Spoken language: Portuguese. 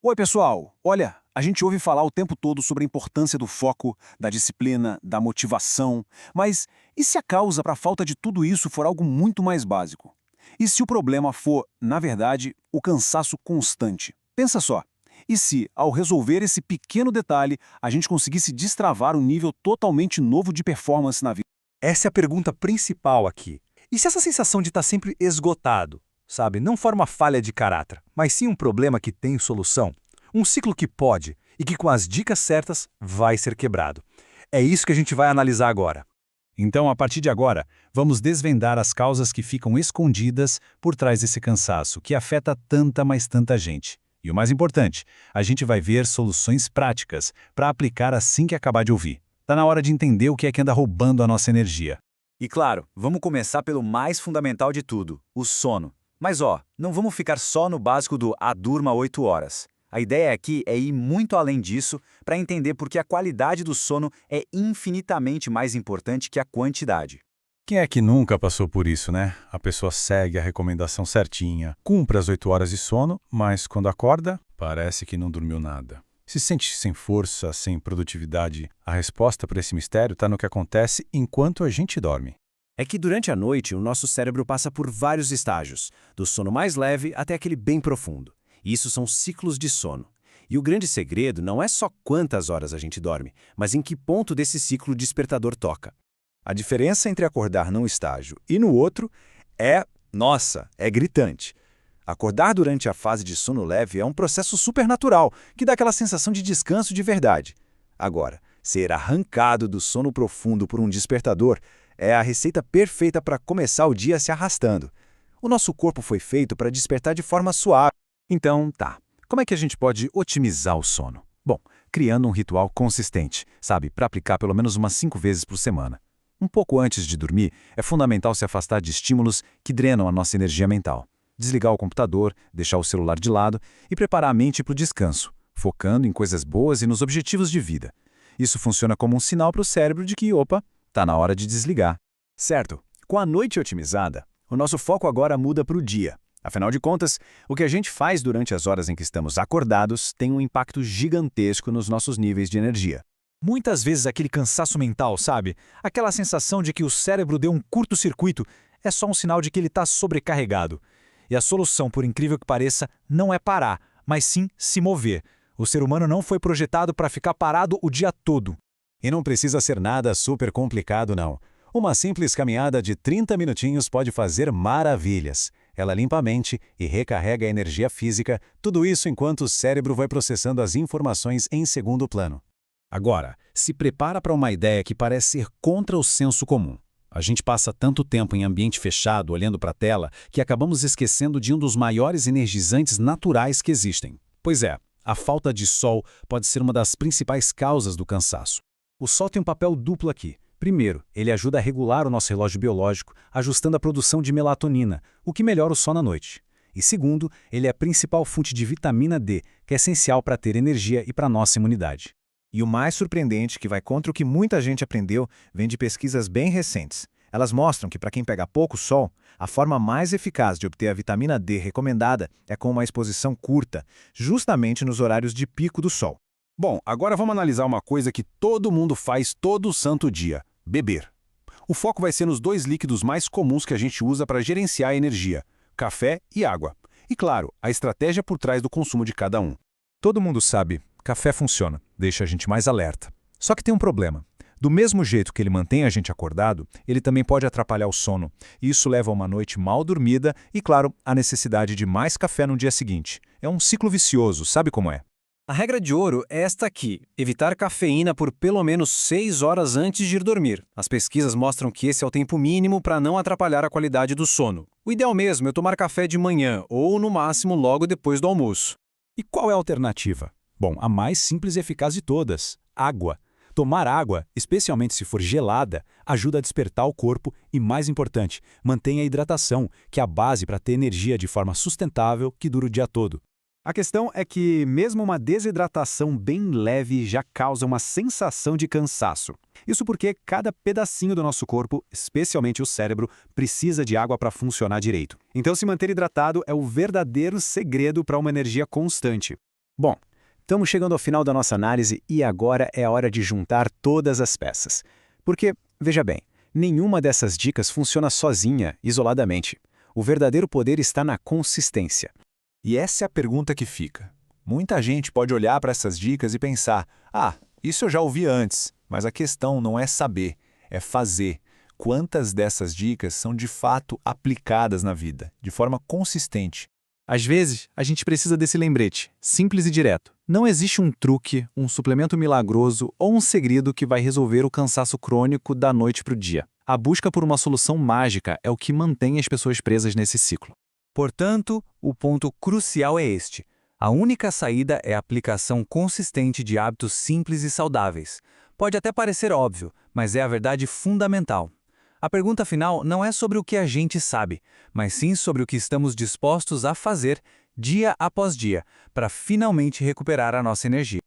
Oi, pessoal! Olha, a gente ouve falar o tempo todo sobre a importância do foco, da disciplina, da motivação, mas e se a causa para a falta de tudo isso for algo muito mais básico? E se o problema for, na verdade, o cansaço constante? Pensa só, e se, ao resolver esse pequeno detalhe, a gente conseguisse destravar um nível totalmente novo de performance na vida? Essa é a pergunta principal aqui. E se essa sensação de estar sempre esgotado, sabe, não for uma falha de caráter, mas sim um problema que tem solução? Um ciclo que pode e que com as dicas certas vai ser quebrado. É isso que a gente vai analisar agora. Então, a partir de agora, vamos desvendar as causas que ficam escondidas por trás desse cansaço que afeta tanta, mas tanta gente. E o mais importante, a gente vai ver soluções práticas para aplicar assim que acabar de ouvir. Tá na hora de entender o que é que anda roubando a nossa energia. E claro, vamos começar pelo mais fundamental de tudo, o sono. Mas não vamos ficar só no básico do durma 8 horas. A ideia aqui é ir muito além disso para entender por que a qualidade do sono é infinitamente mais importante que a quantidade. Quem é que nunca passou por isso, né? A pessoa segue a recomendação certinha, cumpre as 8 horas de sono, mas quando acorda, parece que não dormiu nada. Se sente sem força, sem produtividade. A resposta para esse mistério está no que acontece enquanto a gente dorme. É que durante a noite o nosso cérebro passa por vários estágios, do sono mais leve até aquele bem profundo. E isso são ciclos de sono. E o grande segredo não é só quantas horas a gente dorme, mas em que ponto desse ciclo o despertador toca. A diferença entre acordar num estágio e no outro é gritante. Acordar durante a fase de sono leve é um processo supernatural, que dá aquela sensação de descanso de verdade. Agora, ser arrancado do sono profundo por um despertador é a receita perfeita para começar o dia se arrastando. O nosso corpo foi feito para despertar de forma suave. Então, como é que a gente pode otimizar o sono? Bom, criando um ritual consistente, sabe, para aplicar pelo menos umas 5 vezes por semana. Um pouco antes de dormir, é fundamental se afastar de estímulos que drenam a nossa energia mental. Desligar o computador, deixar o celular de lado e preparar a mente para o descanso, focando em coisas boas e nos objetivos de vida. Isso funciona como um sinal para o cérebro de que, tá na hora de desligar. Certo, com a noite otimizada, o nosso foco agora muda para o dia. Afinal de contas, o que a gente faz durante as horas em que estamos acordados tem um impacto gigantesco nos nossos níveis de energia. Muitas vezes aquele cansaço mental, sabe? Aquela sensação de que o cérebro deu um curto-circuito é só um sinal de que ele está sobrecarregado. E a solução, por incrível que pareça, não é parar, mas sim se mover. O ser humano não foi projetado para ficar parado o dia todo. E não precisa ser nada super complicado, não. Uma simples caminhada de 30 minutinhos pode fazer maravilhas. Ela limpa a mente e recarrega a energia física, tudo isso enquanto o cérebro vai processando as informações em segundo plano. Agora, se prepara para uma ideia que parece ser contra o senso comum. A gente passa tanto tempo em ambiente fechado, olhando para a tela, que acabamos esquecendo de um dos maiores energizantes naturais que existem. Pois é, a falta de sol pode ser uma das principais causas do cansaço. O sol tem um papel duplo aqui. Primeiro, ele ajuda a regular o nosso relógio biológico, ajustando a produção de melatonina, o que melhora o sono à noite. E segundo, ele é a principal fonte de vitamina D, que é essencial para ter energia e para a nossa imunidade. E o mais surpreendente, que vai contra o que muita gente aprendeu, vem de pesquisas bem recentes. Elas mostram que para quem pega pouco sol, a forma mais eficaz de obter a vitamina D recomendada é com uma exposição curta, justamente nos horários de pico do sol. Bom, agora vamos analisar uma coisa que todo mundo faz todo santo dia: beber. O foco vai ser nos dois líquidos mais comuns que a gente usa para gerenciar a energia: café e água. E claro, a estratégia por trás do consumo de cada um. Todo mundo sabe, café funciona, deixa a gente mais alerta. Só que tem um problema. Do mesmo jeito que ele mantém a gente acordado, ele também pode atrapalhar o sono. E isso leva a uma noite mal dormida e, claro, a necessidade de mais café no dia seguinte. É um ciclo vicioso, sabe como é? A regra de ouro é esta aqui: evitar cafeína por pelo menos 6 horas antes de ir dormir. As pesquisas mostram que esse é o tempo mínimo para não atrapalhar a qualidade do sono. O ideal mesmo é tomar café de manhã ou, no máximo, logo depois do almoço. E qual é a alternativa? Bom, a mais simples e eficaz de todas: água. Tomar água, especialmente se for gelada, ajuda a despertar o corpo e, mais importante, mantém a hidratação, que é a base para ter energia de forma sustentável que dura o dia todo. A questão é que mesmo uma desidratação bem leve já causa uma sensação de cansaço. Isso porque cada pedacinho do nosso corpo, especialmente o cérebro, precisa de água para funcionar direito. Então se manter hidratado é o verdadeiro segredo para uma energia constante. Bom, estamos chegando ao final da nossa análise e agora é a hora de juntar todas as peças. Porque, veja bem, nenhuma dessas dicas funciona sozinha, isoladamente. O verdadeiro poder está na consistência. E essa é a pergunta que fica. Muita gente pode olhar para essas dicas e pensar: ah, isso eu já ouvi antes, mas a questão não é saber, é fazer. Quantas dessas dicas são de fato aplicadas na vida, de forma consistente? Às vezes, a gente precisa desse lembrete, simples e direto. Não existe um truque, um suplemento milagroso ou um segredo que vai resolver o cansaço crônico da noite para o dia. A busca por uma solução mágica é o que mantém as pessoas presas nesse ciclo. Portanto, o ponto crucial é este. A única saída é a aplicação consistente de hábitos simples e saudáveis. Pode até parecer óbvio, mas é a verdade fundamental. A pergunta final não é sobre o que a gente sabe, mas sim sobre o que estamos dispostos a fazer, dia após dia, para finalmente recuperar a nossa energia.